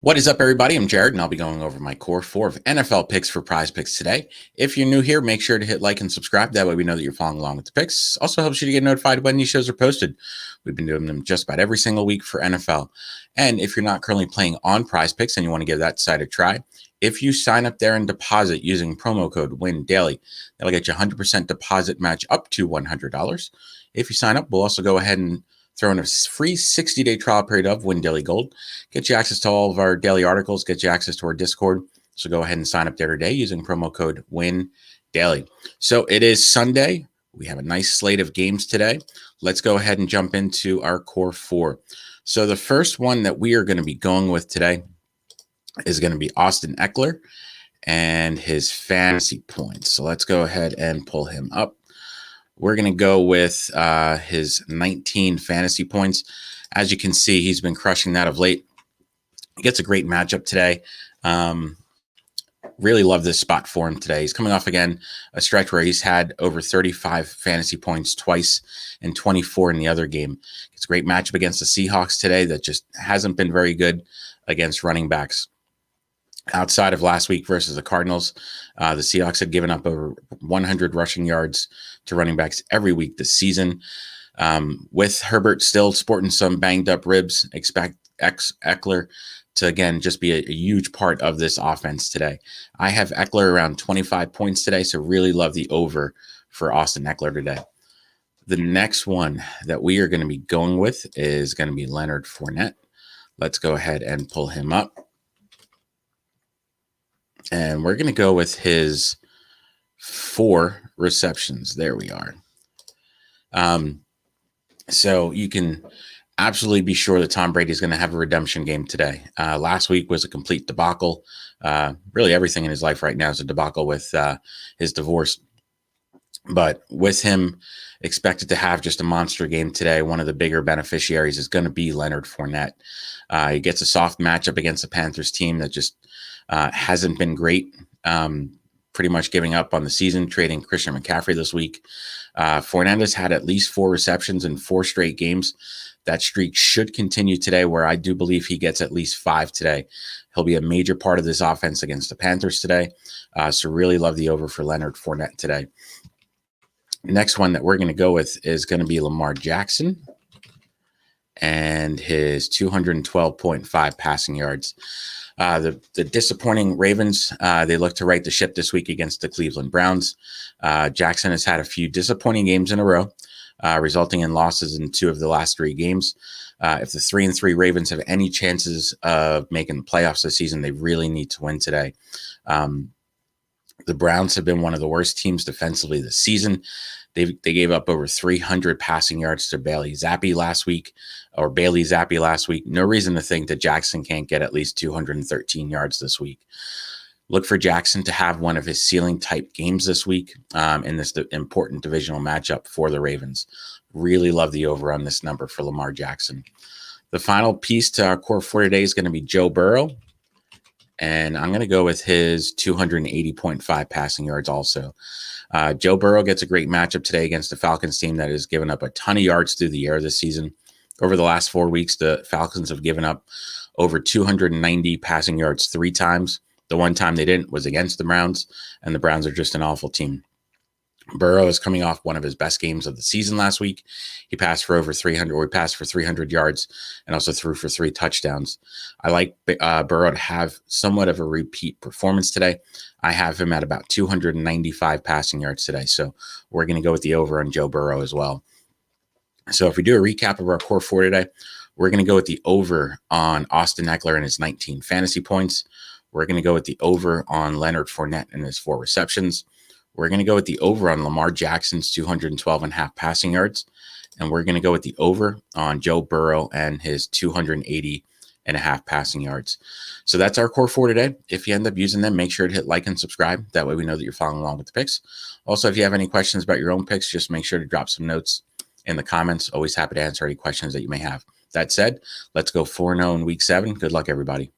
What is up, everybody? I'm Jared, and I'll be going over my core four of NFL picks for PrizePicks today. If you're new here, make sure to hit like and subscribe. That way we know that you're following along with the picks. Also helps you to get notified when these shows are posted. We've been doing them just about every single week for NFL. And if you're not currently playing on PrizePicks and you want to give that site a try, if you sign up there and deposit using promo code WINDAILY, that'll get you a 100% deposit match up to $100. If you sign up, we'll also go ahead and throw in a free 60-day trial period of Win Daily Gold. Get you access to all of our daily articles, get you access to our Discord. So go ahead and sign up there today using promo code WINDAILY. So it is Sunday. We have a nice slate of games today. Let's go ahead and jump into our core four. So the first one that we are going to be going with today is going to be Austin Ekeler and his fantasy points. So let's go ahead and pull him up. We're going to go with his 19 fantasy points. As you can see, he's been crushing that of late. He gets a great matchup today. Really love this spot for him today. He's coming off, again, a stretch where he's had over 35 fantasy points twice and 24 in the other game. It's a great matchup against the Seahawks today that just hasn't been very good against running backs. Outside of last week versus the Cardinals, the Seahawks had given up over 100 rushing yards to running backs every week this season. With Herbert still sporting some banged up ribs, expect Ekeler to, again, just be a huge part of this offense today. I have Ekeler around 25 points today, so really love the over for Austin Ekeler today. The next one that we are going to be going with is going to be Leonard Fournette. Let's go ahead and pull him up. And we're going to go with his 4 receptions. There we are. So you can absolutely be sure that Tom Brady is going to have a redemption game today. Last week was a complete debacle. Really everything in his life right now is a debacle with his divorce. But with him expected to have just a monster game today, one of the bigger beneficiaries is going to be Leonard Fournette. He gets a soft matchup against the Panthers team that just hasn't been great, pretty much giving up on the season, trading Christian McCaffrey this week. Fournette has had at least 4 receptions in 4 straight games. That streak should continue today, where I do believe he gets at least 5 today. He'll be a major part of this offense against the Panthers today. So really love the over for Leonard Fournette today. Next one that we're going to go with is going to be Lamar Jackson and his 212.5 passing yards. The disappointing Ravens, they look to right the ship this week against the Cleveland Browns. Jackson has had a few disappointing games in a row, resulting in losses in 2 of the last 3 games. If the 3-3 Ravens have any chances of making the playoffs this season, they really need to win today. The Browns have been one of the worst teams defensively this season. They gave up over 300 passing yards to Bailey Zappi last week. No reason to think that Jackson can't get at least 213 yards this week. Look for Jackson to have one of his ceiling type games this week in this important divisional matchup for the Ravens. Really love the over on this number for Lamar Jackson. The final piece to our core for today is going to be Joe Burrow. And I'm going to go with his 280.5 passing yards also. Joe Burrow gets a great matchup today against the Falcons team that has given up a ton of yards through the air this season. Over the last 4 weeks, the Falcons have given up over 290 passing yards 3 times. The one time they didn't was against the Browns, and the Browns are just an awful team. Burrow is coming off one of his best games of the season last week. He passed for 300 yards and also threw for 3 touchdowns. I like Burrow to have somewhat of a repeat performance today. I have him at about 295 passing yards today. So we're going to go with the over on Joe Burrow as well. So if we do a recap of our core 4 today, we're going to go with the over on Austin Ekeler and his 19 fantasy points. We're going to go with the over on Leonard Fournette and his 4 receptions. We're going to go with the over on Lamar Jackson's 212.5 passing yards. And we're going to go with the over on Joe Burrow and his 280.5 passing yards. So that's our core 4 today. If you end up using them, make sure to hit like and subscribe. That way we know that you're following along with the picks. Also, if you have any questions about your own picks, just make sure to drop some notes in the comments. Always happy to answer any questions that you may have. That said, let's go 4-0 in week 7. Good luck, everybody.